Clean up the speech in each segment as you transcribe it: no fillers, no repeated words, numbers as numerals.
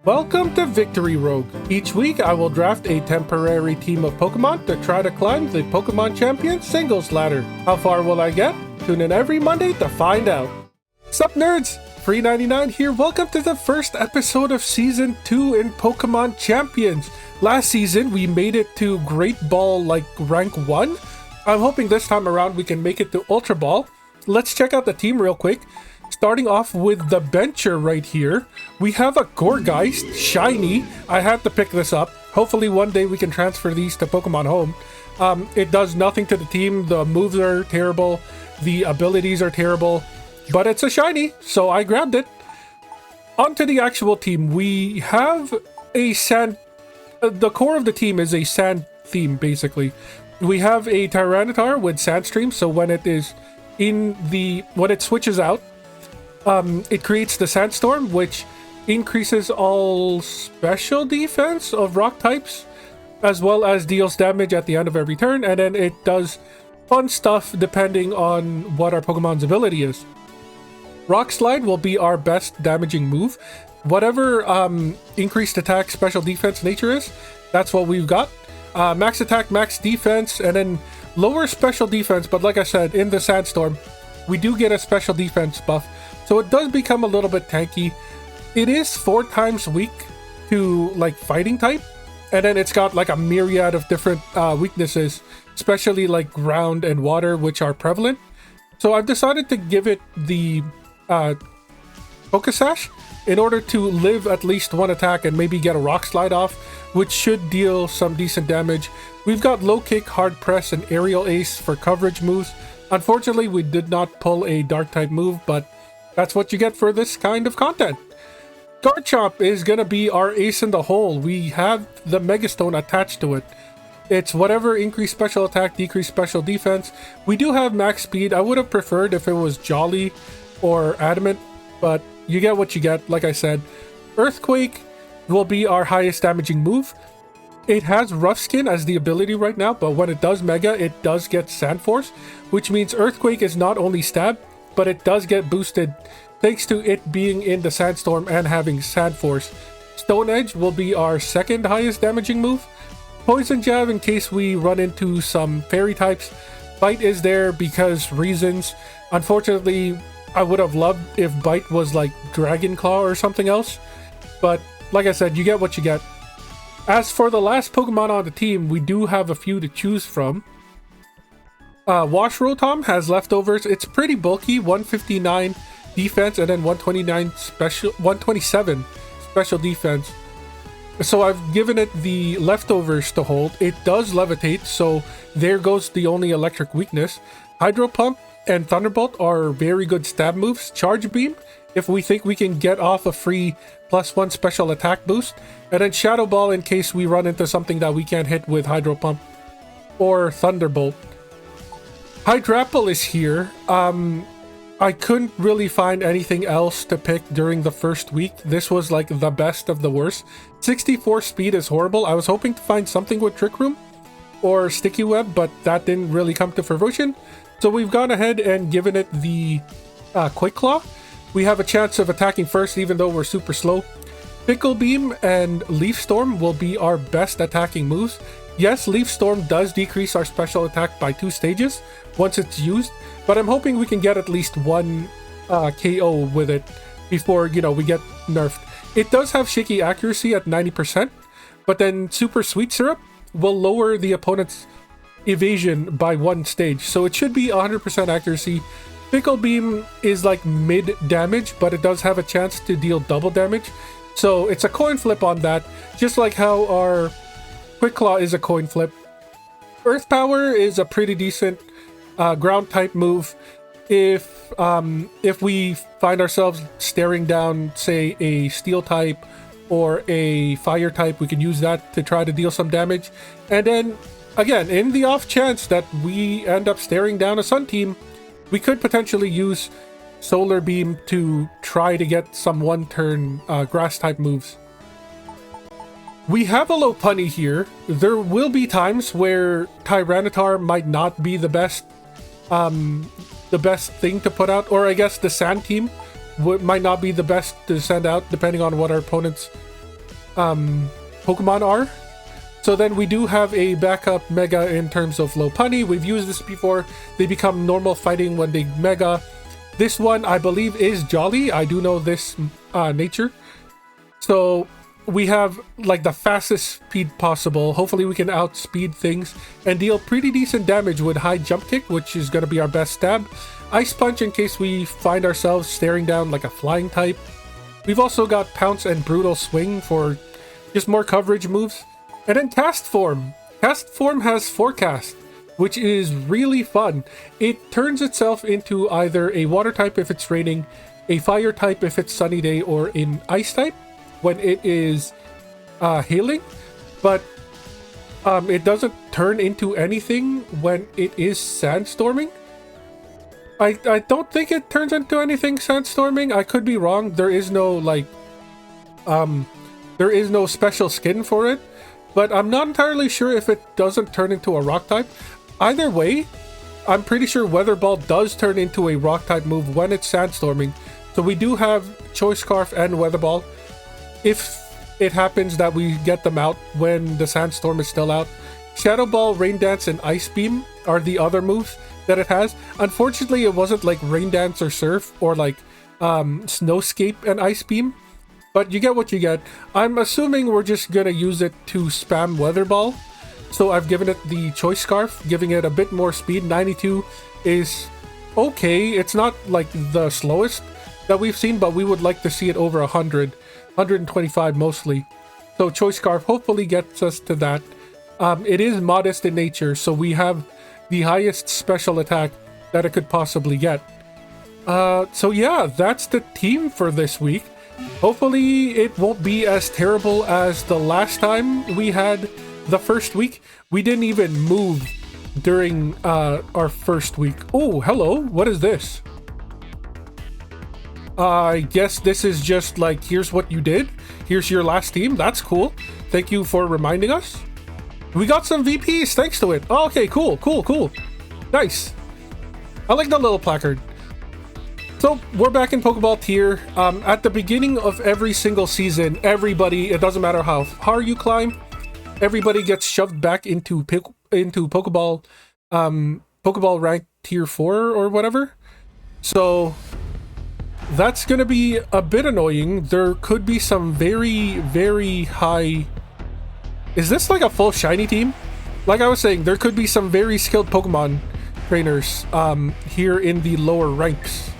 Welcome to Victory Rogue. Each week I will draft a temporary team of Pokemon to try to climb the Pokemon Champion singles ladder. How far will I get? Tune in every Monday to find out. Sup Nerds! Free 99 here. Welcome to the first episode of Season 2 in Pokemon Champions. Last season we made it to Great Ball like rank 1. I'm hoping this time around we can make it to Ultra Ball. Let's check out the team real quick. Starting off with the bencher right here, we have a Gourgeist, shiny. I had to pick this up. Hopefully one day we can transfer these to Pokemon Home. It does nothing to the team. The moves are terrible. The abilities are terrible. But it's a shiny, so I grabbed it. On to the actual team. We have a sand... the core of the team is a sand theme, basically. We have a Tyranitar with Sandstream, so when it is when it switches out, it creates the Sandstorm, which increases all special defense of rock types, as well as deals damage at the end of every turn, and then it does fun stuff depending on what our Pokemon's ability is. Rock Slide will be our best damaging move. Whatever increased attack, special defense nature is, that's what we've got. Max attack, max defense, and then lower special defense, but like I said, in the Sandstorm, we do get a special defense buff. So it does become a little bit tanky. It is 4 times weak to like fighting type, and then it's got like a myriad of different weaknesses, especially like ground and water, which are prevalent. So I've decided to give it the Focus Sash in order to live at least one attack and maybe get a Rock Slide off, which should deal some decent damage. We've got Low Kick, Hard Press, and Aerial Ace for coverage moves. Unfortunately, we did not pull a Dark type move, but that's what you get for this kind of content. Garchomp is going to be our ace in the hole. We have the Megastone attached to it. It's whatever increased special attack, decreased special defense. We do have max speed. I would have preferred if it was Jolly or Adamant, but you get what you get, like I said. Earthquake will be our highest damaging move. It has Rough Skin as the ability right now, but when it does Mega, it does get Sand Force, which means Earthquake is not only stab, but it does get boosted thanks to it being in the Sandstorm and having Sand Force. Stone Edge will be our second highest damaging move. Poison Jab in case we run into some fairy types. Bite is there because reasons. Unfortunately, I would have loved if Bite was like Dragon Claw or something else, but like I said, you get what you get. As for the last Pokemon on the team, we do have a few to choose from. Wash Rotom has leftovers. It's pretty bulky, 159 defense and then 127 special defense. So I've given it the leftovers to hold. It does levitate, so there goes the only electric weakness. Hydro Pump and Thunderbolt are very good stab moves. Charge Beam, if we think we can get off a free +1 special attack boost. And then Shadow Ball in case we run into something that we can't hit with Hydro Pump or Thunderbolt. Hydrapple is here. I couldn't really find anything else to pick during the first week. This was like the best of the worst. 64 speed is horrible. I was hoping to find something with Trick Room or Sticky Web, but that didn't really come to fruition. So we've gone ahead and given it the Quick Claw. We have a chance of attacking first even though we're super slow. Pickle Beam and Leaf Storm will be our best attacking moves. Yes, Leaf Storm does decrease our special attack by 2 stages once it's used, but I'm hoping we can get at least one KO with it before, we get nerfed. It does have shaky accuracy at 90%, but then Super Sweet Syrup will lower the opponent's evasion by 1 stage, so it should be 100% accuracy. Pickle Beam is like mid damage, but it does have a chance to deal double damage, so it's a coin flip on that, just like how our Quick Claw is a coin flip. Earth Power is a pretty decent ground type move. If we find ourselves staring down, say, a Steel type or a Fire type, we can use that to try to deal some damage. And then, again, in the off chance that we end up staring down a Sun team, we could potentially use Solar Beam to try to get some one-turn grass type moves. We have a Lopunny here. There will be times where Tyranitar might not be the best thing to put out, or I guess the Sand team might not be the best to send out depending on what our opponent's Pokemon are. So then we do have a backup Mega in terms of Lopunny. We've used this before. They become normal fighting when they Mega. This one, I believe, is Jolly. I do know this nature. So we have like the fastest speed possible. Hopefully we can outspeed things and deal pretty decent damage with high jump kick, which is going to be our best stab. Ice punch in case we find ourselves staring down like a flying type. We've also got pounce and brutal swing for just more coverage moves. And then cast form. Cast form has forecast, which is really fun. It turns itself into either a water type if it's raining, a fire type if it's sunny day, or an ice type when it is healing, but it doesn't turn into anything when it is sandstorming. I don't think it turns into anything sandstorming. I could be wrong. There is no like there is no special skin for it, but I'm not entirely sure if it doesn't turn into a rock type. Either way, I'm pretty sure Weather Ball does turn into a rock type move when it's sandstorming. So we do have Choice Scarf and Weather Ball. If it happens that we get them out when the sandstorm is still out. Shadow Ball, Rain Dance, and Ice Beam are the other moves that it has. Unfortunately, it wasn't like Rain Dance or Surf or like Snowscape and Ice Beam. But you get what you get. I'm assuming we're just gonna use it to spam Weather Ball. So I've given it the Choice Scarf, giving it a bit more speed. 92 is okay. It's not like the slowest that we've seen, but we would like to see it over 100. 125 mostly. So Choice Scarf hopefully gets us to that. It is modest in nature, so we have the highest special attack that it could possibly get. So yeah, that's the team for this week. Hopefully it won't be as terrible as the last time we had the first week. We didn't even move during our first week. Oh, hello. What is this? I guess this is just like, here's what you did. Here's your last team. That's cool. Thank you for reminding us. We got some VPs thanks to it. Oh, okay, cool. Nice. I like the little placard. So we're back in Pokeball tier. At the beginning of every single season, everybody, it doesn't matter how far you climb, everybody gets shoved back into Pokeball, Pokeball rank tier 4 or whatever. So that's gonna be a bit annoying. There could be some very, very high... Is this like a full shiny team? Like I was saying, there could be some very skilled Pokemon trainers here in the lower ranks.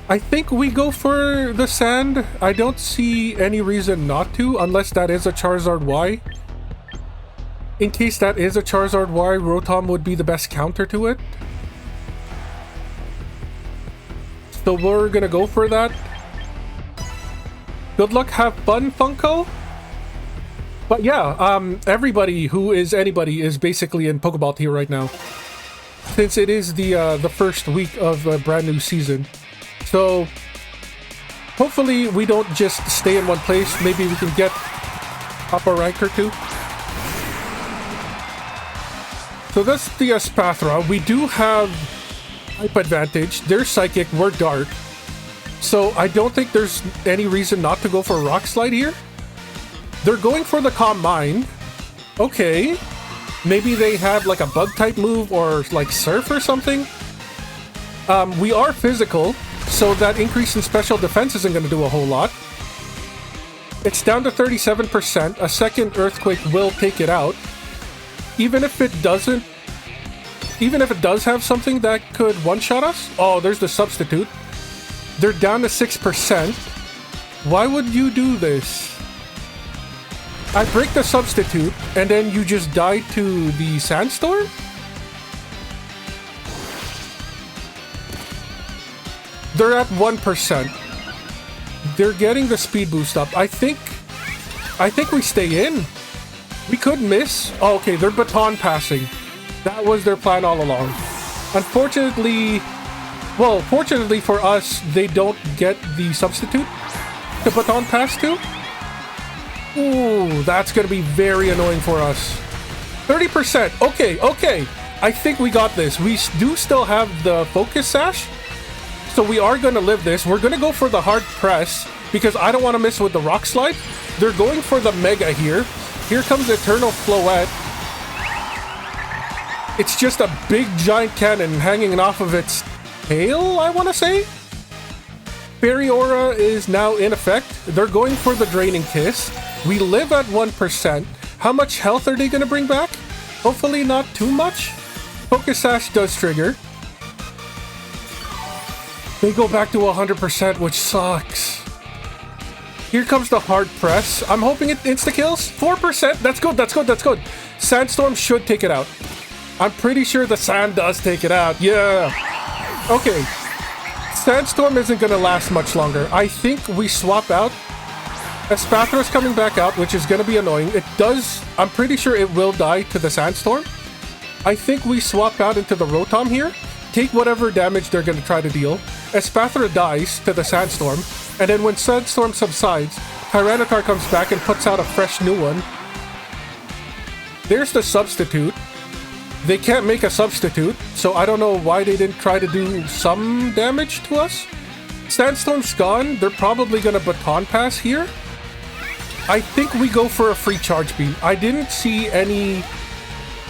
I think we go for the sand. I don't see any reason not to, unless that is a Charizard Y. In case that is a Charizard Y, Rotom would be the best counter to it. So we're gonna go for that. Good luck, have fun, Funko. But yeah, everybody who is anybody is basically in Pokeball tier right now, since it is the first week of a brand new season. So hopefully we don't just stay in one place. Maybe we can get up a rank or two. So that's the Espathra. We do have type advantage. They're Psychic, we're Dark. So I don't think there's any reason not to go for Rock Slide here. They're going for the Calm Mind. Okay. Maybe they have like a Bug type move or like Surf or something. We are physical, so that increase in special defense isn't going to do a whole lot. It's down to 37%. A second Earthquake will take it out. Even if it doesn't... Even if it does have something that could one-shot us... Oh, there's the Substitute. They're down to 6%. Why would you do this? I break the Substitute, and then you just die to the Sandstorm? They're at 1%. They're getting the speed boost up. I think we stay in. We could miss. Oh, okay, they're baton passing. That was their plan all along. Unfortunately, well, fortunately for us, they don't get the Substitute to baton pass to. Ooh, that's gonna be very annoying for us. 30%. Okay. I think we got this. We do still have the Focus Sash, so we are gonna live this. We're gonna go for the Hard Press. because I don't want to miss with the Rock Slide. They're going for the Mega here. Here comes Eternal Floette. It's just a big giant cannon hanging off of its tail, I want to say. Fairy Aura is now in effect. They're going for the Draining Kiss. We live at 1%. How much health are they going to bring back? Hopefully not too much. Focus Sash does trigger. They go back to 100%, which sucks. Here comes the Hard Press. I'm hoping it insta-kills. 4%. That's good, that's good, that's good. Sandstorm should take it out. I'm pretty sure the sand does take it out. Yeah. Okay. Sandstorm isn't going to last much longer. I think we swap out. Espathra's coming back out, which is going to be annoying. It does... I'm pretty sure it will die to the Sandstorm. I think we swap out into the Rotom here. Take whatever damage they're going to try to deal. Espathra dies to the Sandstorm. And then when Sandstorm subsides, Tyranitar comes back and puts out a fresh new one. There's the substitute. They can't make a substitute, so I don't know why they didn't try to do some damage to us. Sandstorm's gone. They're probably going to Baton Pass here. I think we go for a free Charge Beam. I didn't see any...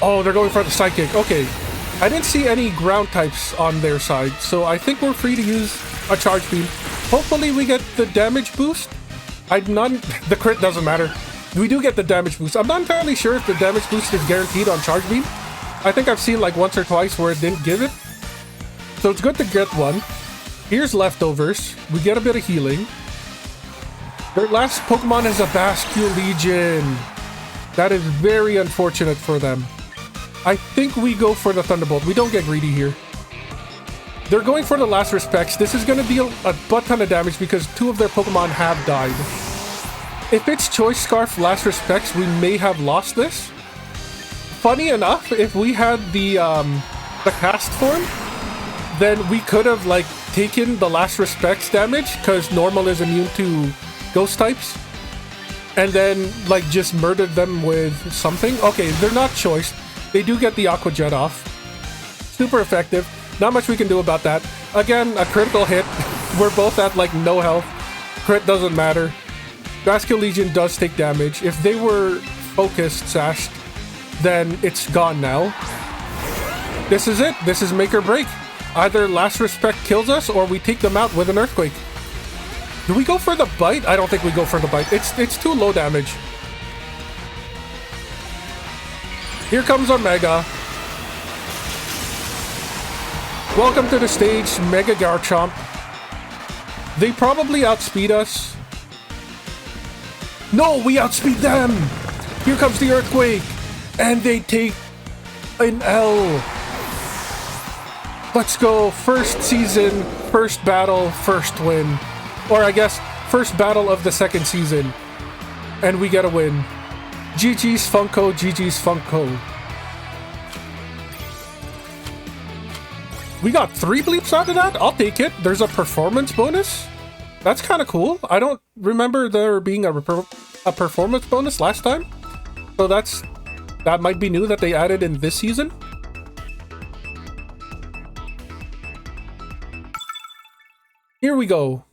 Oh, they're going for the Psychic. Okay. I didn't see any ground types on their side, so I think we're free to use a Charge Beam. Hopefully we get the damage boost. The crit doesn't matter. We do get the damage boost. I'm not entirely sure if the damage boost is guaranteed on Charge Beam. I think I've seen like once or twice where it didn't give it. So it's good to get one. Here's Leftovers. We get a bit of healing. Their last Pokemon is a Bascule Legion. That is very unfortunate for them. I think we go for the Thunderbolt. We don't get greedy here. They're going for the Last Respects. This is going to deal a butt ton of damage because 2 of their Pokemon have died. If it's Choice Scarf Last Respects, we may have lost this. Funny enough, if we had the cast form, then we could have like taken the Last Respects damage because normal is immune to ghost types, and then like just murdered them with something. Okay, they're not choice. They do get the Aqua Jet off. Super effective. Not much we can do about that. Again, a critical hit. We're both at like no health. Crit doesn't matter. Bascule Legion does take damage. If they were focused sashed, then it's gone now. This is it. This is make or break. Either Last Respect kills us or we take them out with an Earthquake. Do we go for the Bite? I don't think we go for the Bite. It's too low damage. Here comes our Mega. Welcome to the stage, Mega Garchomp. They probably outspeed us. No, we outspeed them! Here comes the Earthquake! And they take an L. Let's go. First season, first battle, first win. Or I guess, first battle of the second season. And we get a win. GG's Funko, GG's Funko. We got 3 bleeps out of that? I'll take it. There's a performance bonus? That's kind of cool. I don't remember there being a performance bonus last time. So that might be new that they added in this season. Here we go.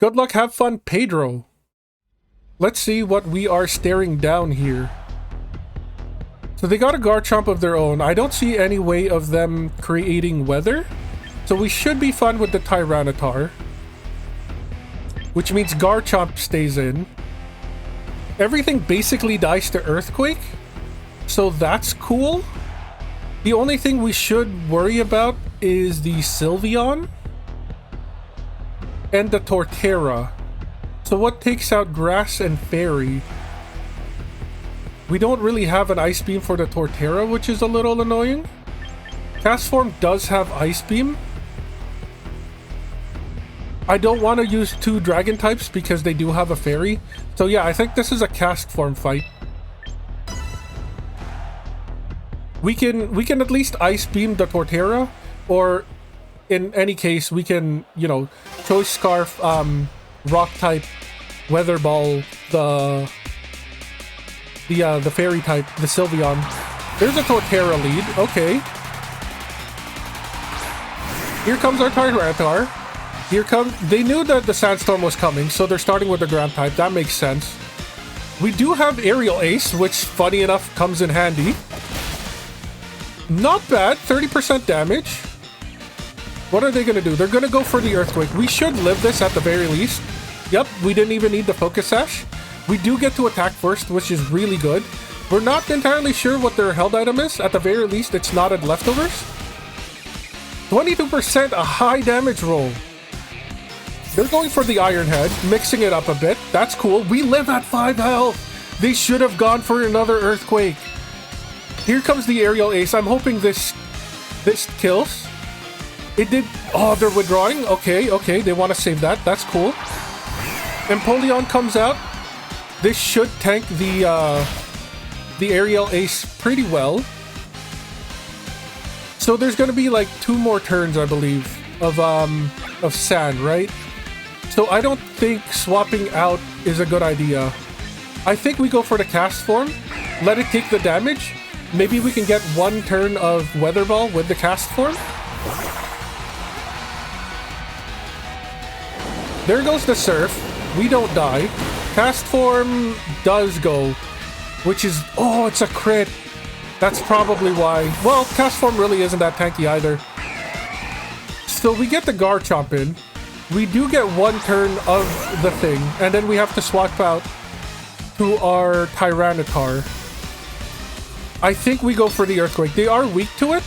Good luck, have fun, Pedro. Let's see what we are staring down here. So they got a Garchomp of their own. I don't see any way of them creating weather. So we should be fun with the Tyranitar. Which means Garchomp stays in. Everything basically dies to Earthquake. So that's cool. The only thing we should worry about is the Sylveon. And the Torterra. So what takes out Grass and Fairy? We don't really have an Ice Beam for the Torterra, which is a little annoying. Cast Form does have Ice Beam. I don't want to use 2 Dragon types because they do have a Fairy. So yeah, I think this is a Cast Form fight. We can at least Ice Beam the Torterra, or in any case, we can, you know, Choice Scarf, Rock type, Weather Ball, the Fairy type, the Sylveon. There's a Torterra lead. Okay. Here comes our Tyranitar. Here come... They knew that the Sandstorm was coming, so they're starting with the ground type. That makes sense. We do have Aerial Ace, which, funny enough, comes in handy. Not bad. 30% damage. What are they going to do? They're going to go for the Earthquake. We should live this at the very least. Yep, we didn't even need the Focus Sash. We do get to attack first, which is really good. We're not entirely sure what their held item is. At the very least, it's not at leftovers. 22%, a high damage roll. They're going for the Iron Head, mixing it up a bit. That's cool. We live at 5 health. They should have gone for another Earthquake. Here comes the Aerial Ace. I'm hoping this kills. It did. Oh, they're withdrawing. Okay, okay. They want to save that. That's cool. Empoleon comes out. This should tank the Aerial Ace pretty well. So there's going to be like 2 more turns, I believe, of sand, right? So I don't think swapping out is a good idea. I think we go for the cast form. Let it take the damage. Maybe we can get 1 turn of Weather Ball with the cast form. There goes the Surf. We don't die. Cast form does go, which is... Oh, it's a crit. That's probably why. Well, cast form really isn't that tanky either. So we get the Garchomp in. We do get 1 turn of the thing, and then we have to swap out to our Tyranitar. I think we go for the Earthquake. They are weak to it.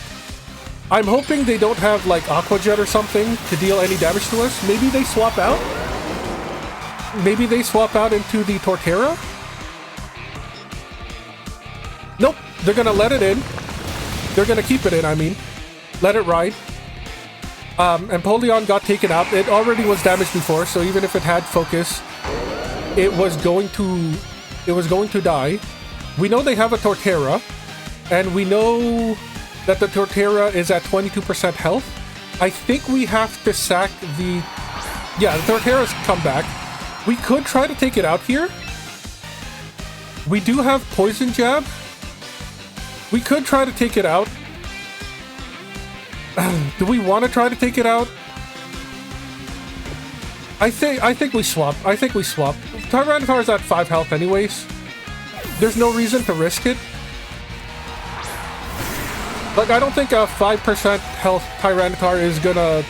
I'm hoping they don't have like Aqua Jet or something to deal any damage to us. Maybe they swap out? Maybe they swap out into the Torterra? Nope. They're gonna let it in. They're gonna keep it in, I mean. Let it ride. Empoleon got taken out. It already was damaged before, so even if it had focus, it was going to die. We know they have a Torterra, and we know that the Torterra is at 22% health. I think we have to sack the... Yeah, the Torterra's come back. We could try to take it out here. We do have Poison Jab. We could try to take it out. Do we want to try to take it out? I think we swap. I think we swap. Tyranitar's at 5 health anyways. There's no reason to risk it. Like, I don't think a 5% health Tyranitar is gonna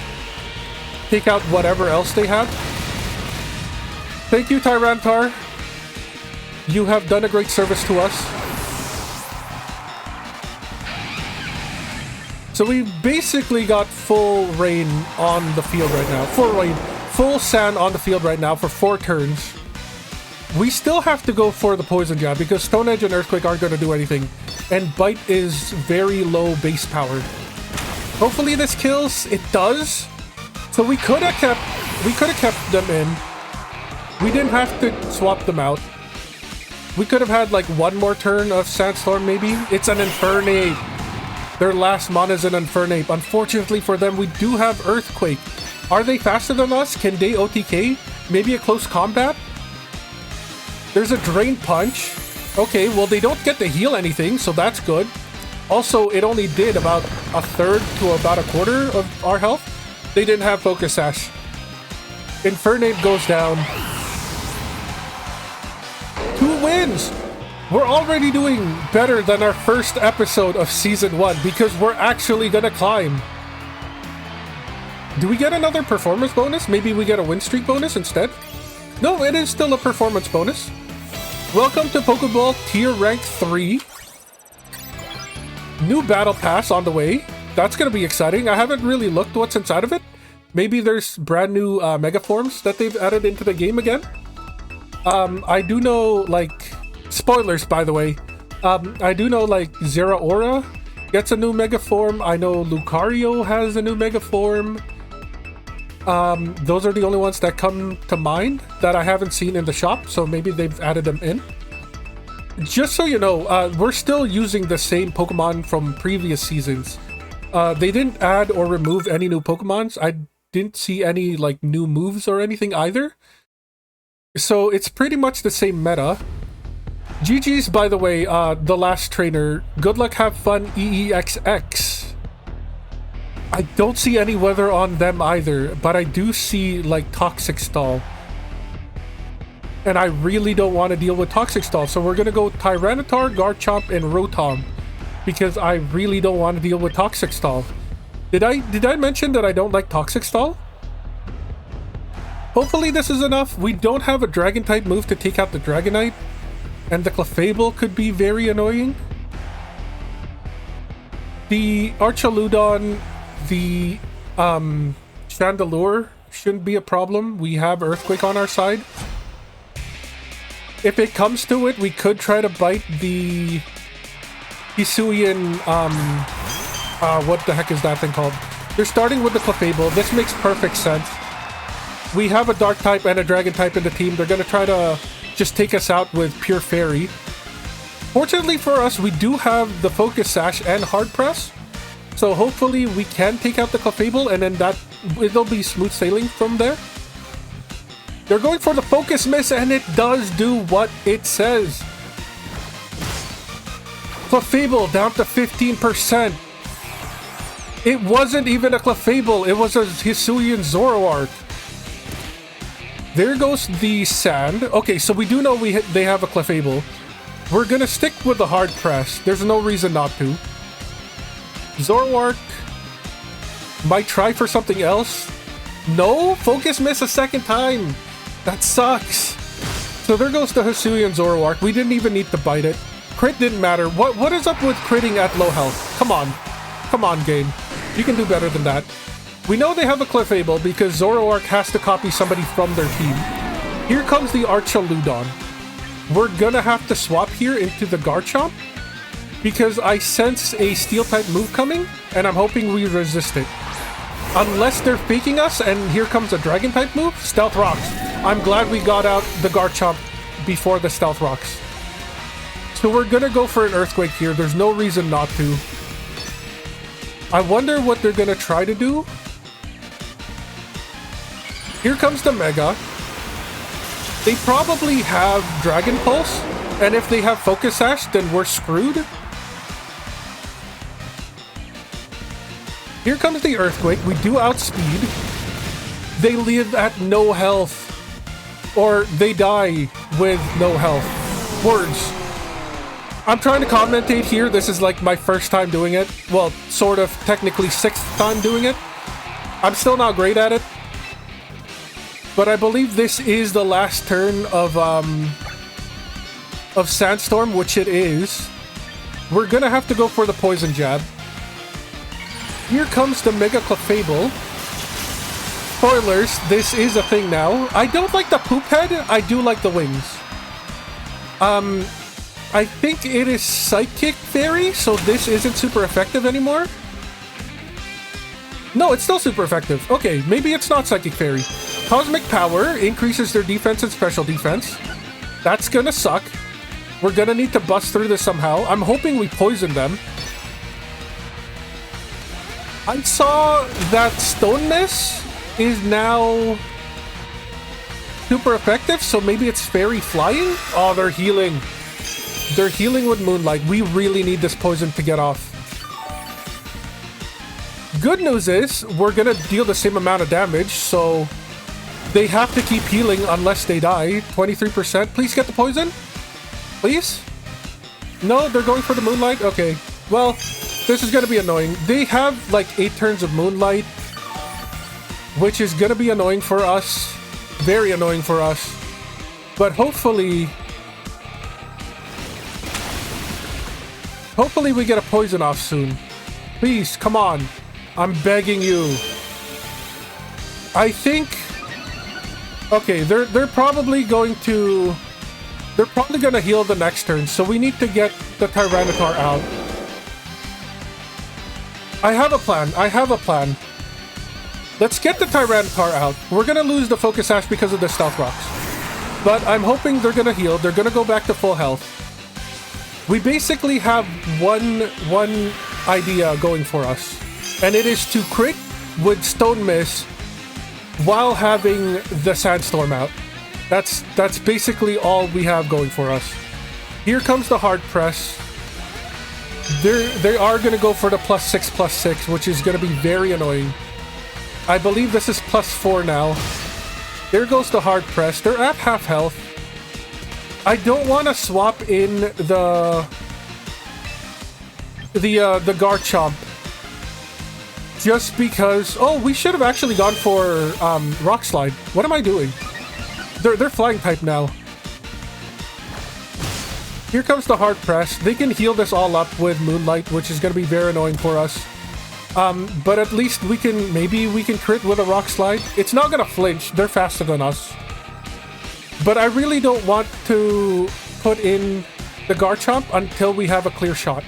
take out whatever else they have. Thank you, Tyranitar. You have done a great service to us. So we basically got full rain on the field right now. Full rain. Full sand on the field right now for 4 turns. We still have to go for the Poison Jab because Stone Edge and Earthquake aren't going to do anything. And Bite is very low base power. Hopefully this kills. It does. So we could have kept them in. We didn't have to swap them out. We could have had like 1 more turn of Sandstorm maybe. It's an Infernape. Their last mon is an Infernape. Unfortunately for them, we do have Earthquake. Are they faster than us? Can they OTK? Maybe a close combat? There's a Drain Punch. Okay, well, they don't get to heal anything, so that's good. Also, it only did about 1/3 to about 1/4 of our health. They didn't have Focus Sash. Infernape goes down. 2 wins! We're already doing better than our first episode of Season 1 because we're actually gonna climb. Do we get another performance bonus? Maybe we get a win streak bonus instead? No, it is still a performance bonus. Welcome to Pokeball Tier Rank 3. New Battle Pass on the way. That's gonna be exciting. I haven't really looked what's inside of it. Maybe there's brand new Mega Forms that they've added into the game again. I do know, like... Spoilers, by the way. I do know, like, Zeraora gets a new Mega Form. I know Lucario has a new Mega Form. Those are the only ones that come to mind that I haven't seen in the shop, so maybe they've added them in. Just so you know, we're still using the same Pokemon from previous seasons. They didn't add or remove any new Pokemons. I didn't see any, like, new moves or anything either. So it's pretty much the same meta. GG's, by the way, the last trainer. Good luck, have fun, EEXX. I don't see any weather on them either, but I do see like Toxic Stall. And I really don't want to deal with Toxic Stall, so we're gonna go Tyranitar, Garchomp, and Rotom because I really don't want to deal with Toxic Stall. Did I mention that I don't like Toxic Stall? Hopefully this is enough. We don't have a Dragon type move to take out the Dragonite, and the Clefable could be very annoying. The Archaludon, the Chandelure shouldn't be a problem. We have Earthquake on our side. If it comes to it, we could try to bite the Hisuian, what the heck is that thing called? They're starting with the Clefable. This makes perfect sense. We have a Dark type and a Dragon type in the team. They're going to try to just take us out with Pure Fairy. Fortunately for us, we do have the Focus Sash and Hard Press. So hopefully we can take out the Clefable, and then it'll be smooth sailing from there. They're going for the Focus Miss, and it does do what it says. Clefable down to 15%. It wasn't even a Clefable, it was a Hisuian Zoroark. There goes the Sand. Okay, so we do know they have a Clefable. We're gonna stick with the Hard Press. There's no reason not to. Zoroark might try for something else. No, Focus Miss a second time. That sucks. So there goes the Hisuian Zoroark. We didn't even need to bite it. Crit didn't matter. What is up with critting at low health? Come on. Come on, game. You can do better than that. We know they have a Clefable because Zoroark has to copy somebody from their team. Here comes the Archaludon. We're gonna have to swap here into the Garchomp because I sense a Steel-type move coming, and I'm hoping we resist it. Unless they're faking us, and here comes a Dragon-type move, Stealth Rocks. I'm glad we got out the Garchomp before the Stealth Rocks. So we're gonna go for an Earthquake here. There's no reason not to. I wonder what they're gonna try to do. Here comes the Mega. They probably have Dragon Pulse, and if they have Focus Sash, then we're screwed. Here comes the Earthquake. We do outspeed. They live at no health. Or they die with no health. Words. I'm trying to commentate here. This is like my first time doing it. Well, sort of technically 6th time doing it. I'm still not great at it. But I believe this is the last turn of Sandstorm, which it is. We're gonna have to go for the Poison Jab. Here comes the Mega Clefable. Spoilers, this is a thing now. I don't like the poop head, I do like the wings. I think it is Psychic Fairy, so this isn't super effective anymore. No, it's still super effective. Okay, maybe it's not Psychic Fairy. Cosmic Power increases their defense and special defense. That's gonna suck. We're gonna need to bust through this somehow. I'm hoping we poison them. I saw that Stone Miss is now super effective, so maybe it's Fairy Flying? Oh, they're healing. They're healing with Moonlight. We really need this poison to get off. Good news is, we're gonna deal the same amount of damage, so they have to keep healing unless they die. 23%. Please get the poison. Please? No, they're going for the Moonlight? Okay. Well, this is gonna be annoying. They have like 8 turns of Moonlight, which is gonna be annoying for us. Very annoying for us. But hopefully we get a poison off soon. Please, come on. I'm begging you. I think... Okay, they're probably going to... They're probably gonna heal the next turn, so we need to get the Tyranitar out. I have a plan. I have a plan. Let's get the Tyranitar out. We're gonna lose the Focus Sash because of the Stealth Rocks. But I'm hoping they're gonna heal. They're gonna go back to full health. We basically have one idea going for us. And it is to crit with Stone Miss while having the Sandstorm out. That's basically all we have going for us. Here comes the Hard Press. They are gonna go for the +6/+6, which is gonna be very annoying. I believe this is +4 now. There goes the hard press. They're at half health. I don't want to swap in the Garchomp. Just because... Oh, we should have actually gone for Rock Slide. What am I doing? They're Flying type now. Here comes the hard press. They can heal this all up with Moonlight, which is going to be very annoying for us. But at least we can... Maybe we can crit with a Rock Slide. It's not going to flinch. They're faster than us. But I really don't want to put in the Garchomp until we have a clear shot.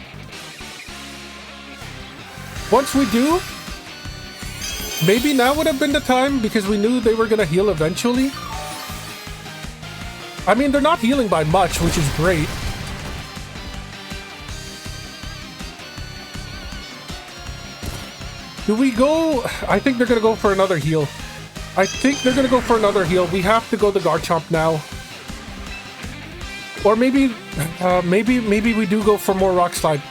Once we do, maybe now would have been the time because we knew they were going to heal eventually. I mean, they're not healing by much, which is great. Do we go? I think they're going to go for another heal. We have to go the Garchomp now. Or maybe we do go for more Rock Slide.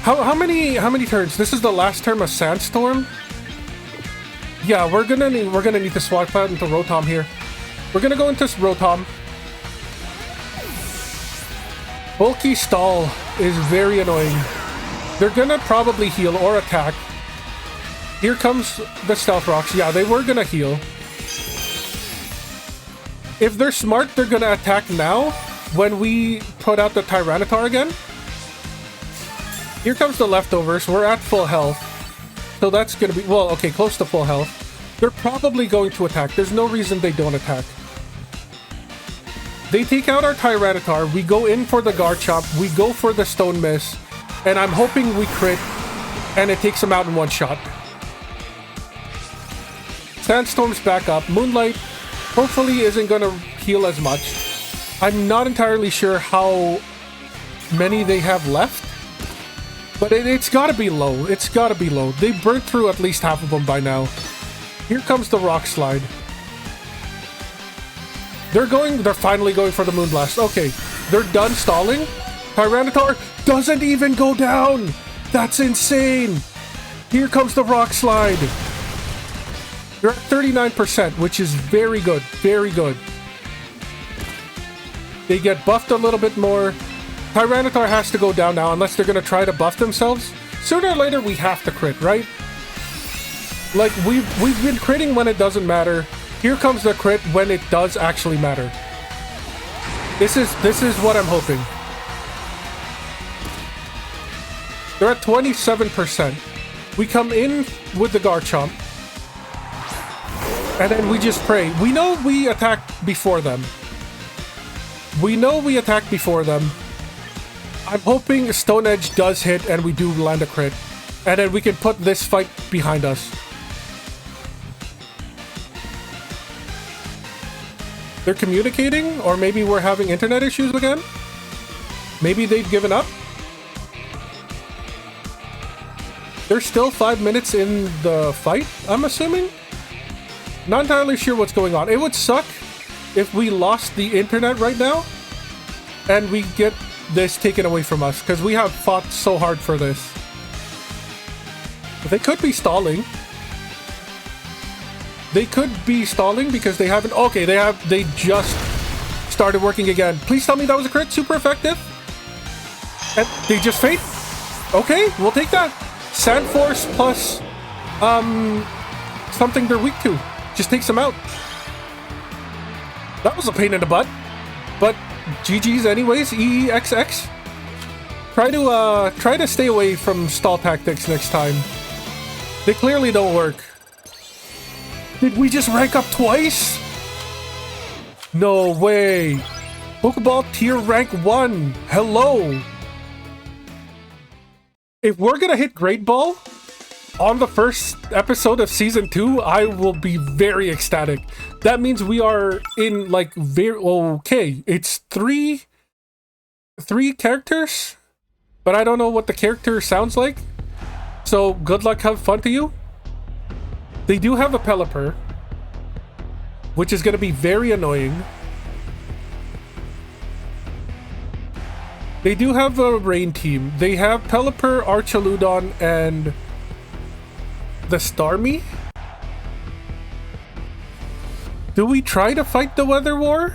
How many turns? This is the last turn of Sandstorm. Yeah, we're gonna need to swap out into Rotom here. We're gonna go into Rotom. Bulky Stall is very annoying. They're gonna probably heal or attack. Here comes the Stealth Rocks. Yeah, they were gonna heal. If they're smart, they're gonna attack now when we put out the Tyranitar again. Here comes the Leftovers. We're at full health. So that's gonna be... Well, okay, close to full health. They're probably going to attack. There's no reason they don't attack. They take out our Tyranitar. We go in for the Garchomp. We go for the Stone Miss. And I'm hoping we crit. And it takes them out in one shot. Sandstorm's back up. Moonlight hopefully isn't going to heal as much. I'm not entirely sure how many they have left. But it's got to be low. It's got to be low. They've burnt through at least half of them by now. Here comes the Rock Slide. They're finally going for the Moonblast. Okay, they're done stalling. Tyranitar doesn't even go down. That's insane. Here comes the Rock Slide. You're at 39%, which is very good. Very good. They get buffed a little bit more. Tyranitar has to go down now unless they're going to try to buff themselves. Sooner or later, we have to crit, right? Like, we've been critting when it doesn't matter. Here comes the crit when it does actually matter. This is what I'm hoping. They're at 27%. We come in with the Garchomp. And then we just pray. We know we attacked before them. I'm hoping Stone Edge does hit and we do land a crit. And then we can put this fight behind us. They're communicating? Or maybe we're having internet issues again? Maybe they've given up? They're still 5 minutes in the fight, I'm assuming? Not entirely sure what's going on. It would suck if we lost the internet right now and we get this taken away from us because we have fought so hard for this. They could be stalling. They could be stalling because they haven't... Okay, they just started working again. Please tell me that was a crit. Super effective. And they just fade. Okay, we'll take that. Sand Force plus something they're weak to. Just takes them out. That was a pain in the butt. But GG's anyways, EEXX. Try to stay away from stall tactics next time. They clearly don't work. Did we just rank up twice? No way. Pokeball tier rank 1. Hello. If we're gonna hit Great Ball on the first episode of Season 2, I will be very ecstatic. That means we are in, like, very... Okay, it's three characters, but I don't know what the character sounds like. So, good luck, have fun to you. They do have a Pelipper, which is going to be very annoying. They do have a rain team. They have Pelipper, Archaludon, and the Starmie. Do we try to fight the Weather War?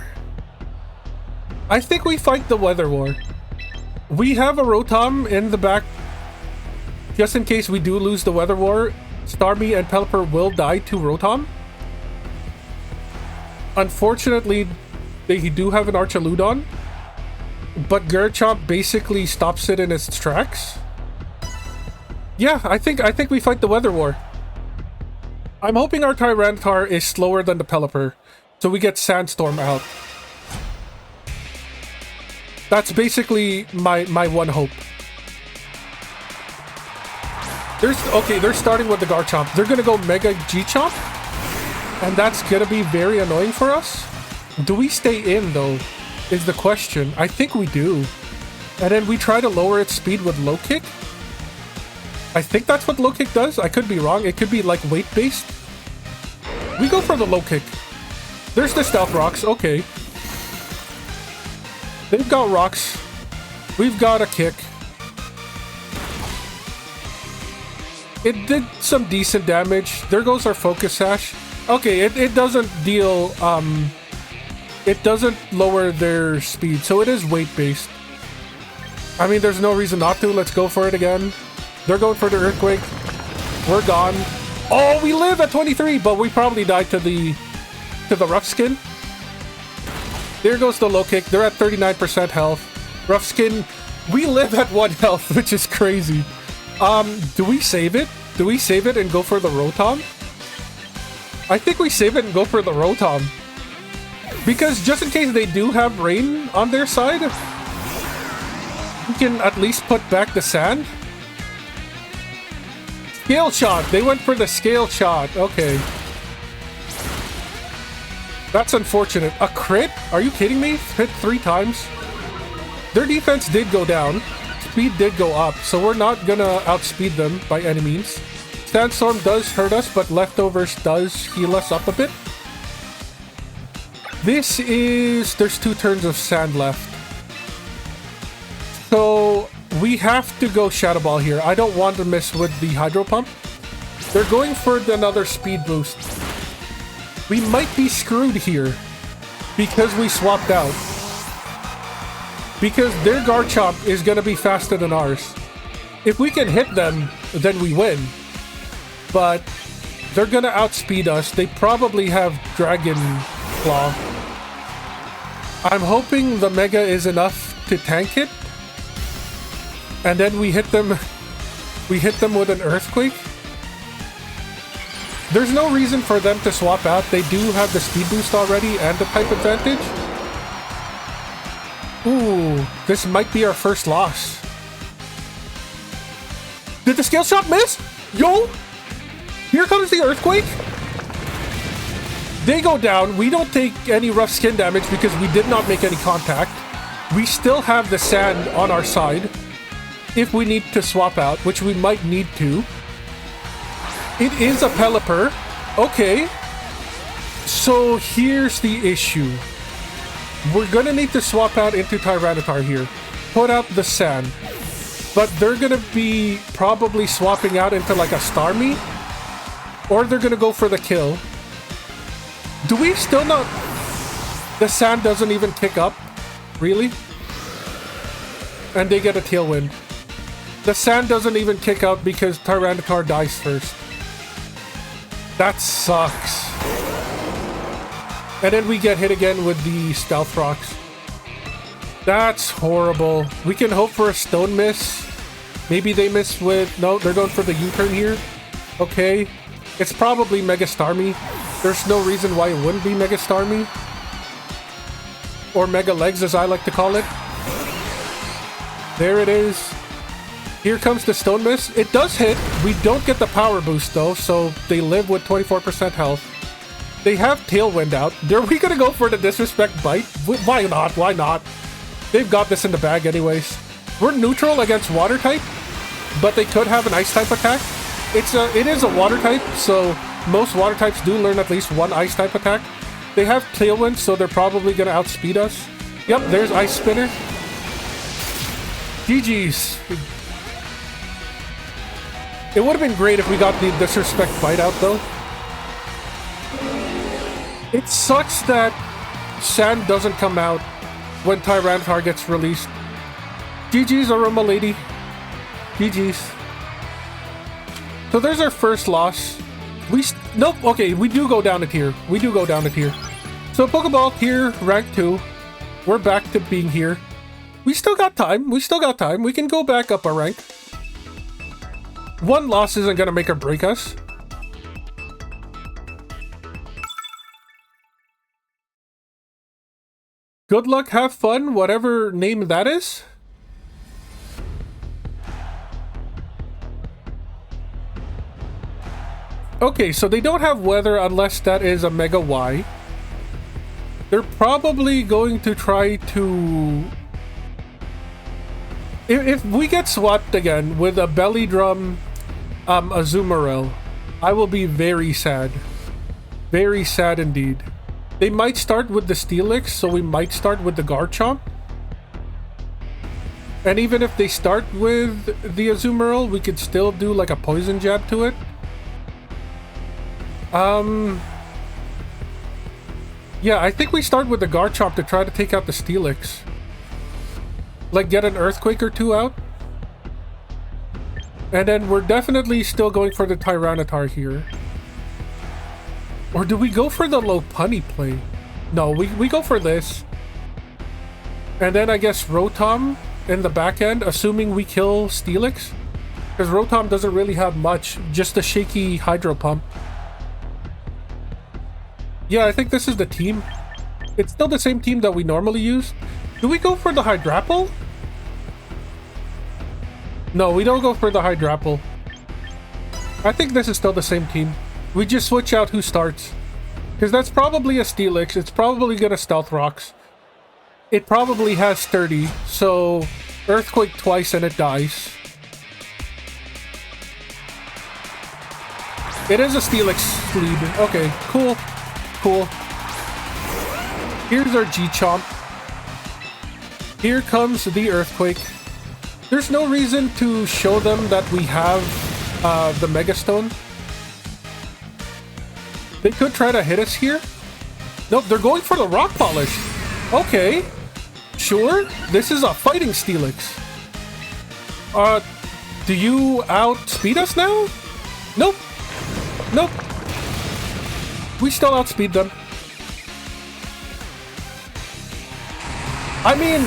I think we fight the Weather War. We have a Rotom in the back. Just in case we do lose the Weather War, Starmie and Pelipper will die to Rotom. Unfortunately, they do have an Archaludon, but Garchomp basically stops it in its tracks. Yeah, I think we fight the Weather War. I'm hoping our Tyranitar is slower than the Pelipper, so we get Sandstorm out. That's basically my one hope. They're starting with the Garchomp. They're gonna go Mega G-Chomp, and that's gonna be very annoying for us. Do we stay in though, is the question. I think we do. And then we try to lower its speed with Low Kick. I think that's what Low Kick does. I could be wrong. It could be like weight based. We go for the Low Kick. There's the Stealth Rocks. Okay. They've got Rocks. We've got a Kick. It did some decent damage. There goes our Focus Sash. Okay, it doesn't deal... it doesn't lower their speed, so it is weight based. I mean, there's no reason not to. Let's go for it again. They're going for the Earthquake. We're gone. Oh, we live at 23, but we probably died to the Rough Skin. There goes the Low Kick. They're at 39% health. Rough Skin, we live at 1 health, which is crazy. Do we save it? Do we save it and go for the Rotom? I think we save it and go for the Rotom. Because just in case they do have rain on their side, we can at least put back the sand. Scale Shot! They went for the Scale Shot. Okay. That's unfortunate. A crit? Are you kidding me? Hit 3 times? Their defense did go down. Speed did go up, so we're not gonna outspeed them by any means. Sandstorm does hurt us, but Leftovers does heal us up a bit. This is... There's 2 turns of sand left. So we have to go Shadow Ball here. I don't want to miss with the Hydro Pump. They're going for another speed boost. We might be screwed here because we swapped out. Because their Garchomp is going to be faster than ours. If we can hit them, then we win. But they're going to outspeed us. They probably have Dragon Claw. I'm hoping the Mega is enough to tank it. And then we hit them with an Earthquake. There's no reason for them to swap out. They do have the speed boost already and the type advantage. Ooh, this might be our first loss. Did the Scale Shot miss? Yo! Here comes the Earthquake. They go down. We don't take any rough skin damage because we did not make any contact. We still have the sand on our side if we need to swap out, which we might need to. It is a Pelipper. Okay. So here's the issue. We're gonna need to swap out into Tyranitar here. Put out the sand. But they're gonna be probably swapping out into like a Starmie. Or they're gonna go for the kill. Do we still not... The sand doesn't even kick up? Really? And they get a Tailwind. The sand doesn't even kick out because Tyranitar dies first. That sucks. And then we get hit again with the Stealth Rocks. That's horrible. We can hope for a Stone Miss. Maybe they miss with... No, they're going for the U-turn here. Okay. It's probably Mega Starmie. There's no reason why it wouldn't be Mega Starmie. Or Mega Legs, as I like to call it. There it is. Here comes the Stone Miss. It does hit. We don't get the power boost, though, so they live with 24% health. They have Tailwind out. Are we gonna go for the Disrespect Bite? Why not? Why not? They've got this in the bag anyways. We're neutral against Water type, but they could have an Ice type attack. It is a Water type, so most Water types do learn at least one Ice type attack. They have Tailwind, so they're probably gonna outspeed us. Yep, there's Ice Spinner. GG's. It would have been great if we got the disrespect fight out though. It sucks that Sand doesn't come out when Tyranitar gets released. GG's, Aroma Lady. GG's. So there's our first loss. Nope, okay, we do go down a tier. We do go down a tier. So Pokeball tier, rank 2. We're back to being here. We still got time. We still got time. We can go back up a rank. One loss isn't gonna make or break us. Good luck, have fun, whatever name that is. Okay, so they don't have weather unless that is a Mega Y. They're probably going to try to... If we get swapped again with a Belly Drum Azumarill, I will be very sad. Very sad indeed. They might start with the Steelix, so we might start with the Garchomp. And even if they start with the Azumarill, we could still do like a Poison Jab to it. Yeah, I think we start with the Garchomp to try to take out the Steelix. Like get an Earthquake or two out. And then we're definitely still going for the Tyranitar here. Or do we go for the Lopunny play? No, we go for this. And then I guess Rotom in the back end, assuming we kill Steelix. Because Rotom doesn't really have much, just a shaky Hydro Pump. Yeah, I think this is the team. It's still the same team that we normally use. Do we go for the Hydrapple? No, we don't go for the Hydrapple. I think this is still the same team. We just switch out who starts. Because that's probably a Steelix. It's probably gonna Stealth Rocks. It probably has Sturdy. So, Earthquake twice and it dies. It is a Steelix lead. Okay, cool. Cool. Here's our G-Chomp. Here comes the Earthquake. There's no reason to show them that we have the Mega Stone. They could try to hit us here. Nope, they're going for the Rock Polish. Okay. Sure. This is a fighting Steelix. Do you outspeed us now? Nope. Nope. We still outspeed them. I mean,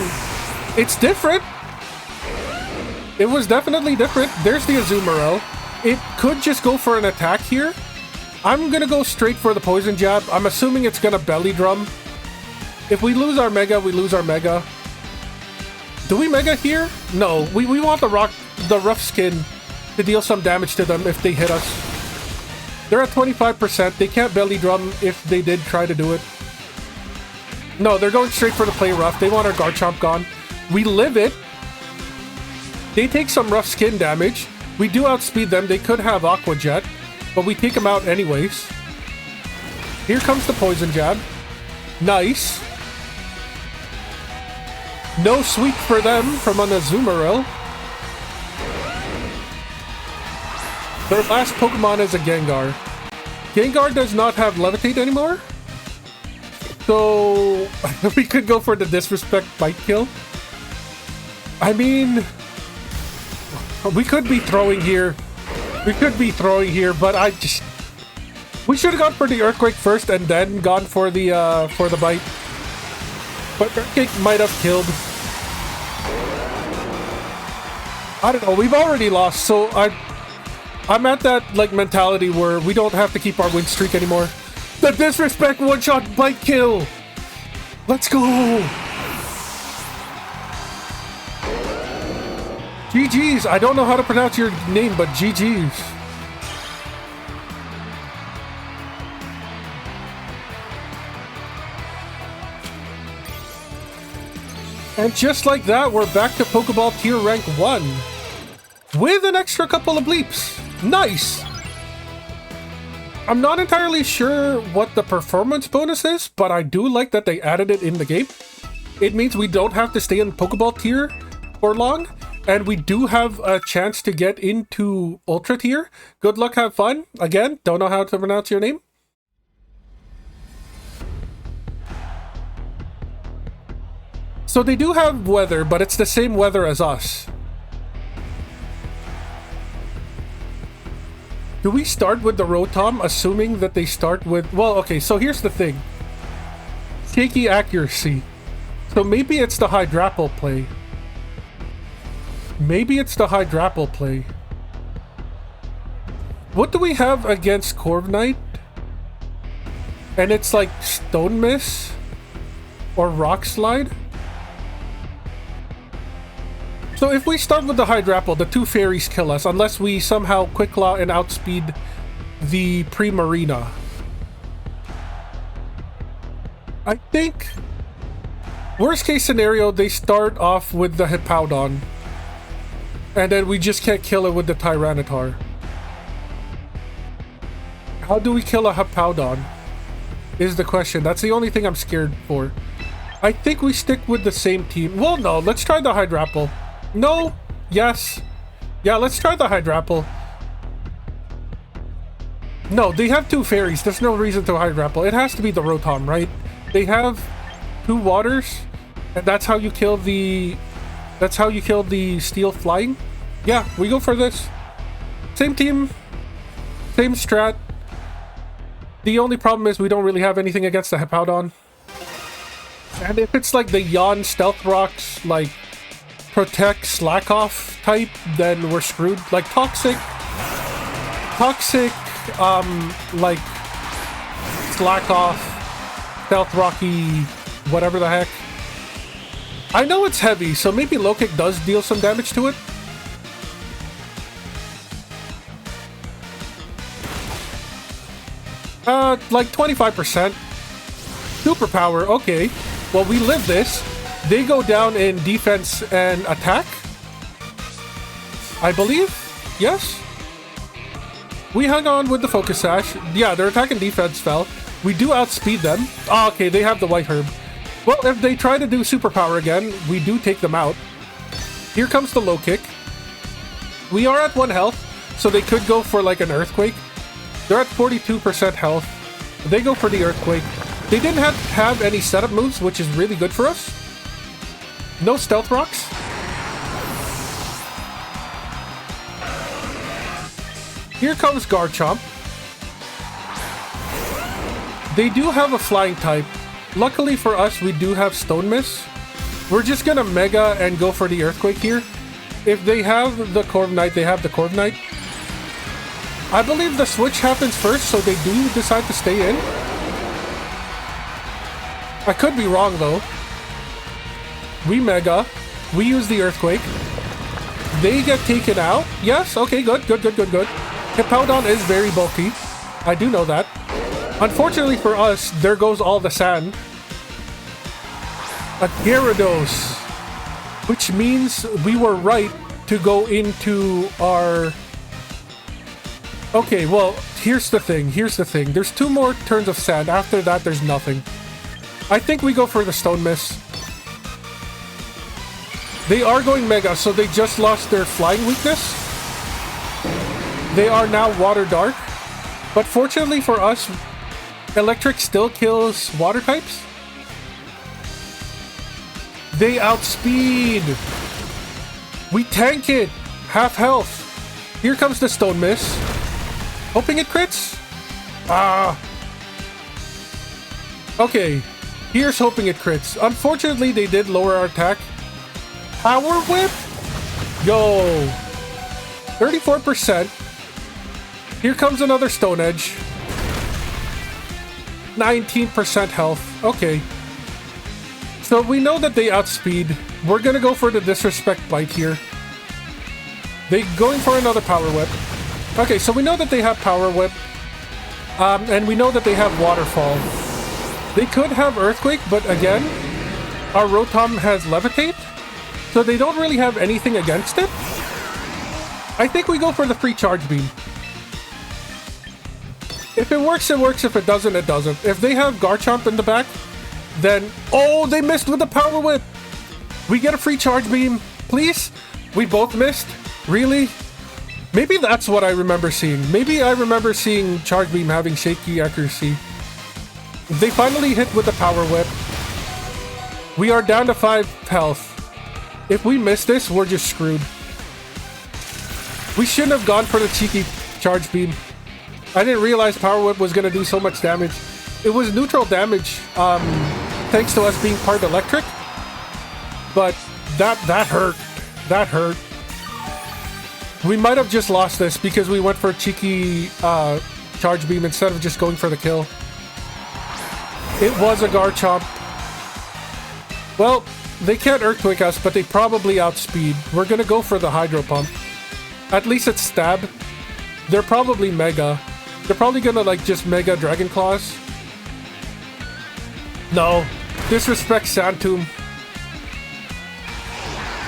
it's different. It was definitely different. There's the Azumarill. It could just go for an attack here. I'm gonna go straight for the Poison Jab. I'm assuming it's gonna Belly Drum. If we lose our Mega, we lose our Mega. Do we Mega here? No, we want the Rough Skin to deal some damage to them if they hit us. They're at 25%. They can't Belly Drum if they did try to do it. No, they're going straight for the Play Rough. They want our Garchomp gone. We live it. They take some Rough Skin damage. We do outspeed them. They could have Aqua Jet, but we take them out anyways. Here comes the Poison Jab. Nice. No sweep for them from an Azumarill. Their last Pokemon is a Gengar. Gengar does not have Levitate anymore. So we could go for the Disrespect Bite Kill. I mean, we could be throwing here. We could be throwing here, but we should have gone for the Earthquake first and then gone for the bite. But Earthquake might have killed. I don't know. We've already lost, so I'm at that like mentality where we don't have to keep our win streak anymore. The Disrespect one-shot bite kill. Let's go. GG's. I don't know how to pronounce your name, but GG's. And just like that, we're back to Pokeball Tier Rank 1. With an extra couple of bleeps. Nice! I'm not entirely sure what the performance bonus is, but I do like that they added it in the game. It means we don't have to stay in Pokeball Tier for long, And we do have a chance to get into Ultra Tier. Good luck, have fun. Again, don't know how to pronounce your name. So they do have weather, but it's the same weather as us. Do we start with the Rotom, assuming that they start with... Well, okay, so here's the thing. Shaky accuracy. So maybe it's the Hydrapple play. Maybe it's the Hydrapple play. What do we have against Corviknight? And it's like Stone Miss? Or Rock Slide? So if we start with the Hydrapple, the two fairies kill us, unless we somehow Quick Claw and outspeed the Primarina. I think, worst case scenario, they start off with the Hippowdon. And then we just can't kill it with the Tyranitar. How do we kill a Hippowdon? Is the question. That's the only thing I'm scared for. I think we stick with the same team. Well, no, let's try the Hydrapple. No. Yes. Yeah, let's try the Hydrapple. No, they have two fairies. There's no reason to Hydrapple. It has to be the Rotom, right? They have two waters, and that's how you kill the... That's how you kill the Steel Flying? Yeah, we go for this. Same team. Same strat. The only problem is we don't really have anything against the Hippowdon. And if it's like the Yawn Stealth Rocks, like... Protect Slack Off type, then we're screwed. Like Toxic, like Slack Off, Stealth Rocky, whatever the heck. I know it's heavy, so maybe Low Kick does deal some damage to it. Like 25%. Superpower, okay. Well, we live this. They go down in defense and attack, I believe. Yes. We hung on with the Focus Sash. Yeah, their attack and defense fell. We do outspeed them. Oh, okay, they have the White Herb. Well, if they try to do Superpower again, we do take them out. Here comes the Low Kick. We are at 1 health, so they could go for like an Earthquake. They're at 42% health. They go for the Earthquake. They didn't have any setup moves, which is really good for us. No Stealth Rocks. Here comes Garchomp. They do have a flying type. Luckily for us, we do have Stone Miss. We're just gonna Mega and go for the Earthquake here. If they have the Corviknight, they have the Corviknight. I believe the switch happens first, so they do decide to stay in. I could be wrong though. We Mega. We use the Earthquake. They get taken out. Yes, okay, good. Hippowdon is very bulky. I do know that. Unfortunately for us, there goes all the sand. A Gyarados. Which means we were right to go into our... Okay, well, here's the thing. There's 2 more turns of sand. After that, there's nothing. I think we go for the Stone Miss. They are going Mega, so they just lost their flying weakness. They are now Water Dark. But fortunately for us, Electric still kills water types. They outspeed. We tank it. Half health. Here comes the Stone Miss. Hoping it crits. Okay. Here's hoping it crits. Unfortunately, they did lower our attack. Power Whip? Yo. 34%. Here comes another Stone Edge. 19% health. Okay. So we know that they outspeed. We're gonna go for the Disrespect Bite here. They going for another Power Whip. Okay, so we know that they have Power Whip. And we know that they have Waterfall. They could have Earthquake, but again, our Rotom has Levitate. So they don't really have anything against it. I think we go for the free Charge Beam. If it works, it works. If it doesn't, it doesn't. If they have Garchomp in the back, then... Oh, they missed with the Power Whip! We get a free Charge Beam. Please? We both missed? Really? Maybe that's what I remember seeing. Maybe I remember seeing Charge Beam having shaky accuracy. They finally hit with the Power Whip. We are down to 5 health. If we miss this, we're just screwed. We shouldn't have gone for the cheeky Charge Beam. I didn't realize Power Whip was going to do so much damage. It was neutral damage, thanks to us being part electric. But that hurt. That hurt. We might have just lost this because we went for a cheeky Charge Beam instead of just going for the kill. It was a Garchomp. Well, they can't Earthquake us, but they probably outspeed. We're gonna go for the Hydro Pump. At least it's Stab. They're probably Mega. They're probably gonna like just Mega Dragon Claws. No. Disrespect Sandtomb.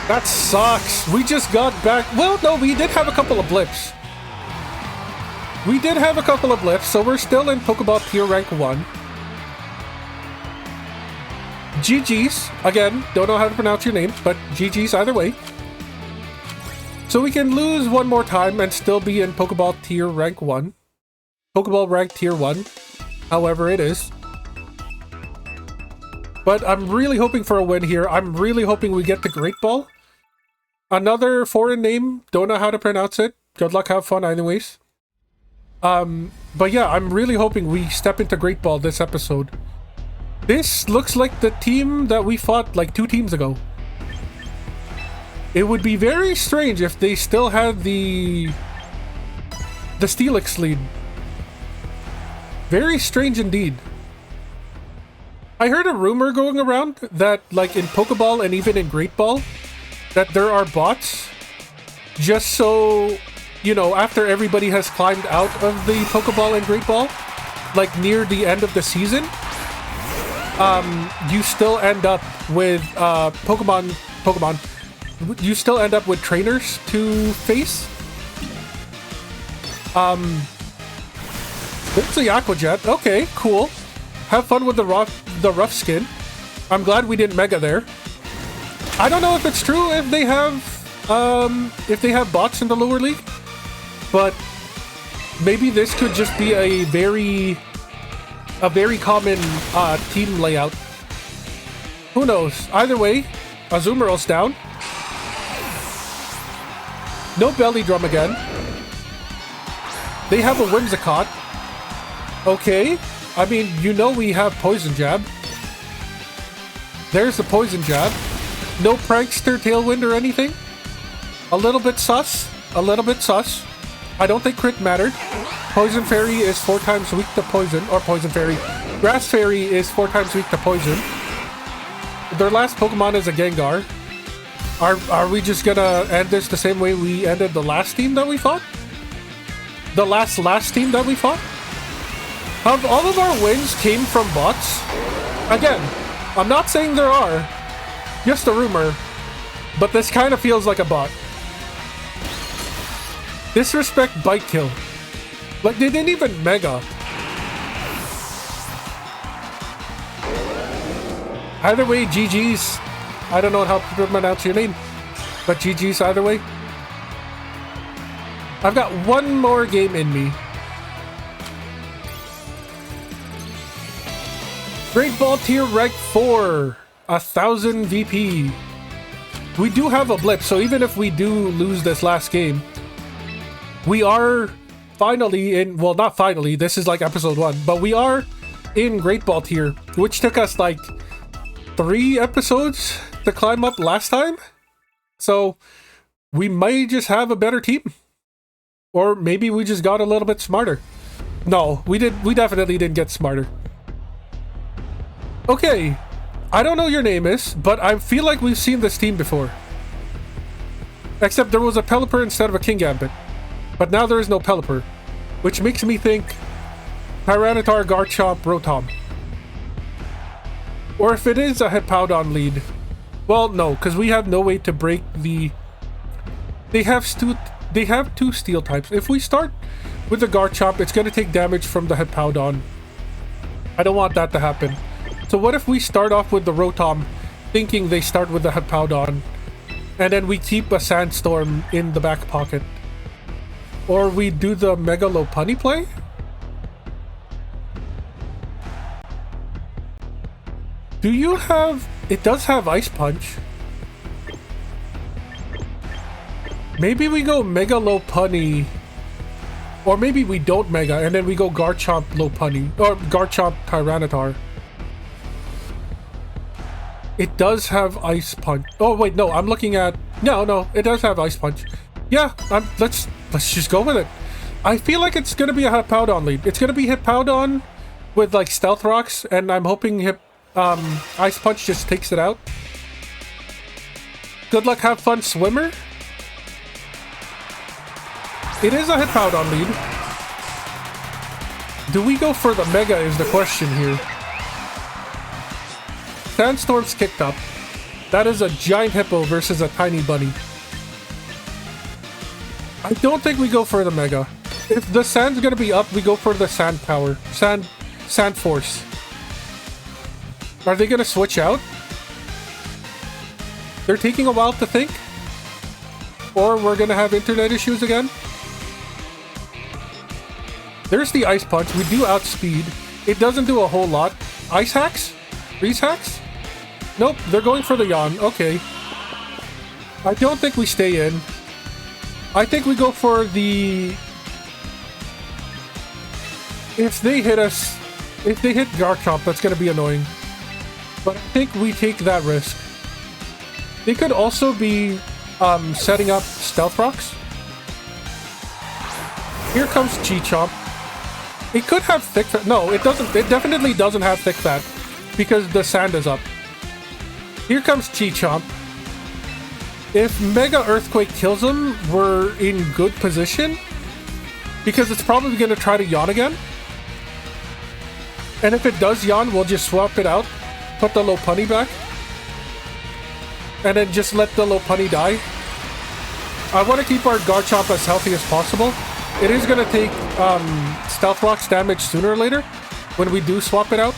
That sucks. We just got back. Well, no, we did have a couple of blips. We did have a couple of blips, so we're still in Pokeball Tier Rank 1. GG's. Again, don't know how to pronounce your names, but GG's either way. So we can lose one more time and still be in Pokeball Tier Rank 1. Pokeball Rank Tier 1. However it is. But I'm really hoping for a win here. I'm really hoping we get the Great Ball. Another foreign name. Don't know how to pronounce it. Good luck, have fun anyways. But yeah, I'm really hoping we step into Great Ball this episode. This looks like the team that we fought like 2 teams ago. It would be very strange if they still had the Steelix lead. Very strange indeed. I heard a rumor going around that like in Pokeball and even in Great Ball that there are bots just so, you know, after everybody has climbed out of the Pokeball and Great Ball, like near the end of the season, you still end up with Pokemon. You still end up with trainers to face. There's the Aqua Jet. Okay, cool. Have fun with the rough skin. I'm glad we didn't Mega there. I don't know if it's true if they have bots in the lower league, but maybe this could just be a very common team layout. Who knows? Either way, Azumarill's down. No Belly Drum again. They have a Whimsicott. Okay. I mean, you know we have Poison Jab. There's the Poison Jab. No Prankster Tailwind or anything. A little bit sus. A little bit sus. I don't think crit mattered. Poison Fairy is 4 times weak to poison. Or Poison Fairy. Grass Fairy is 4 times weak to poison. Their last Pokemon is a Gengar. Are we just gonna end this the same way we ended the last team that we fought? The last team that we fought? Have all of our wins came from bots? Again, I'm not saying there are. Just a rumor. But this kind of feels like a bot. Disrespect Bite Kill. Like, they didn't even Mega. Either way, GG's. I don't know how to pronounce your name, but GG's either way. I've got one more game in me. Great Ball Tier Rank 4. 1000 VP. We do have a blip, so even if we do lose this last game, we are finally in, well, not finally, this is like episode 1, but we are in Great Ball Tier, which took us like 3 episodes to climb up last time. So we might just have a better team. Or maybe we just got a little bit smarter. No, we definitely didn't get smarter. Okay, I don't know what your name is, but I feel like we've seen this team before. Except there was a Pelipper instead of a Kingambit. But now there is no Pelipper, which makes me think Tyranitar, Garchomp, Rotom. Or if it is a Hippowdon lead. Well, no, because we have no way to break the... They have 2 steel types. If we start with the Garchomp, it's going to take damage from the Hippowdon. I don't want that to happen. So what if we start off with the Rotom, thinking they start with the Hippowdon, And then we keep a Sandstorm in the back pocket. Or we do the Mega Lopunny play? Do you have... It does have Ice Punch. Maybe we go Mega Lopunny. Or maybe we don't Mega and then we go Garchomp Lopunny. Or Garchomp Tyranitar. It does have Ice Punch. Oh wait, no, I'm looking at... No, it does have Ice Punch. Yeah, let's just go with it. I feel like it's gonna be a Hippowdon lead. It's gonna be Hippowdon with like Stealth Rocks, and I'm hoping Ice Punch just takes it out. Good luck, have fun, Swimmer. It is a Hippowdon lead. Do we go for the Mega is the question here. Sandstorm's kicked up. That is a giant hippo versus a tiny bunny. I don't think we go for the Mega. If the Sand's gonna be up, we go for the Sand Power. Sand Force. Are they gonna switch out? They're taking a while to think? Or we're gonna have internet issues again? There's the Ice Punch. We do outspeed. It doesn't do a whole lot. Ice Hacks? Freeze Hacks? Nope, they're going for the Yawn. Okay. I don't think we stay in. I think we go for the... If they hit us... If they hit Garchomp, that's going to be annoying. But I think we take that risk. They could also be setting up Stealth Rocks. Here comes Chi-Chomp. It could have Thick Fat. No, it doesn't. It definitely doesn't have Thick Fat because the Sand is up. Here comes Chi-Chomp. If Mega Earthquake kills him, we're in good position because it's probably going to try to Yawn again. And if it does Yawn, we'll just swap it out, put the Lopunny back, and then just let the Lopunny die. I want to keep our Garchomp as healthy as possible. It is going to take Stealth Rock's damage sooner or later when we do swap it out.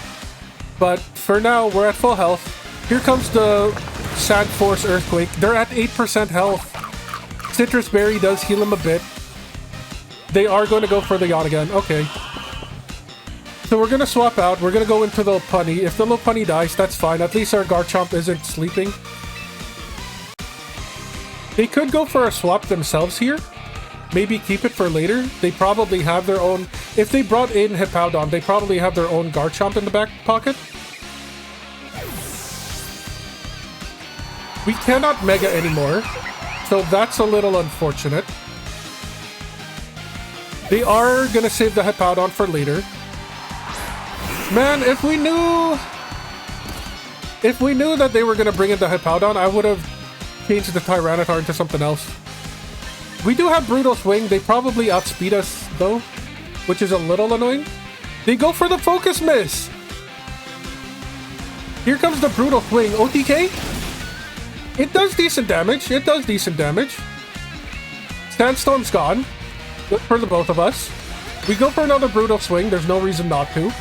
But for now, we're at full health. Here comes the Sand Force Earthquake. They're at 8% health. Citrus Berry does heal him a bit. They are going to go for the Yawn again. Okay. So we're going to swap out. We're going to go into the Lopunny. If the Lopunny dies, that's fine. At least our Garchomp isn't sleeping. They could go for a swap themselves here. Maybe keep it for later. They probably have their own... If they brought in Hippowdon, they probably have their own Garchomp in the back pocket. We cannot Mega anymore, so that's a little unfortunate. They are going to save the Hippowdon for later. Man, if we knew that they were going to bring in the Hippowdon, I would have changed the Tyranitar into something else. We do have Brutal Swing. They probably outspeed us, though, which is a little annoying. They go for the Focus Miss. Here comes the Brutal Swing. OTK? It does decent damage. It does decent damage. Sandstorm's gone. Good for the both of us. We go for another Brutal Swing. There's no reason not to.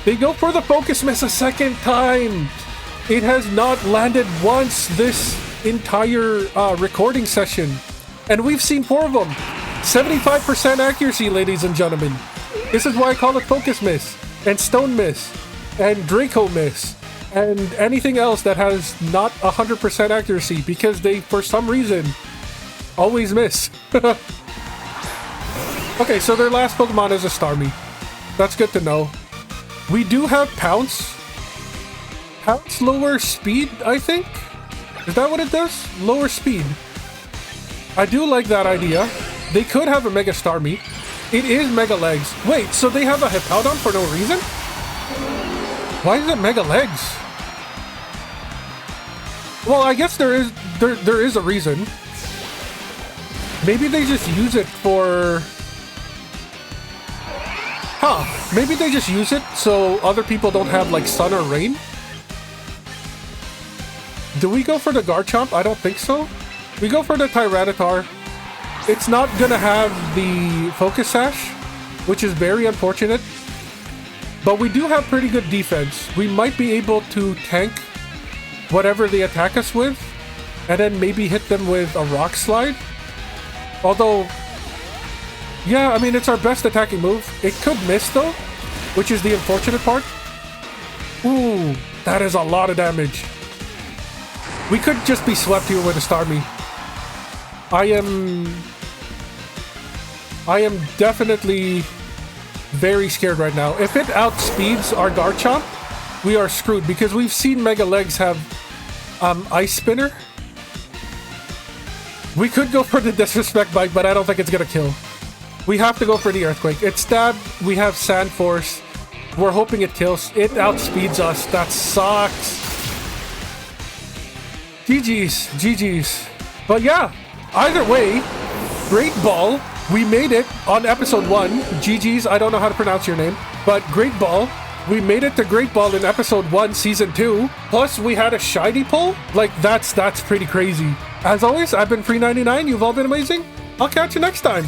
They go for the Focus Miss a second time. It has not landed once this entire recording session. And we've seen 4 of them. 75% accuracy, ladies and gentlemen. This is why I call it Focus Miss, and Stone Miss, and Draco Miss, and anything else that has not 100% accuracy, because they, for some reason, always miss. Okay, so their last Pokemon is a Starmie. That's good to know. We do have Pounce. Pounce lower speed, I think? Is that what it does? Lower speed. I do like that idea. They could have a Mega Starmie. It is Mega Legs. Wait, so they have a Hippowdon for no reason? Why is it Mega Legs? Well, I guess there is a reason. Maybe they just use it for... Huh. Maybe they just use it so other people don't have, like, sun or rain? Do we go for the Garchomp? I don't think so. We go for the Tyranitar. It's not gonna have the Focus Sash, which is very unfortunate. But we do have pretty good defense. We might be able to tank whatever they attack us with, and then maybe hit them with a rock slide. Although, yeah, I mean, it's our best attacking move. It could miss though, which is the unfortunate part. Ooh, that is a lot of damage. We could just be swept here with a Starmie. I am definitely very scared right now. If it outspeeds our Garchomp, we are screwed because we've seen Mega Legs have Ice Spinner. We could go for the Disrespect Bite, but I don't think it's gonna kill. We have to go for the Earthquake. It's Stab, we have Sand Force. We're hoping it kills. It outspeeds us. That sucks. GG's, GG's. But yeah, either way, Great Ball. We made it on episode 1. GG's, I don't know how to pronounce your name, but Great Ball. We made it to Great Ball in episode 1, season 2. Plus, we had a shiny pull. Like, that's pretty crazy. As always, I've been Free99. You've all been amazing. I'll catch you next time.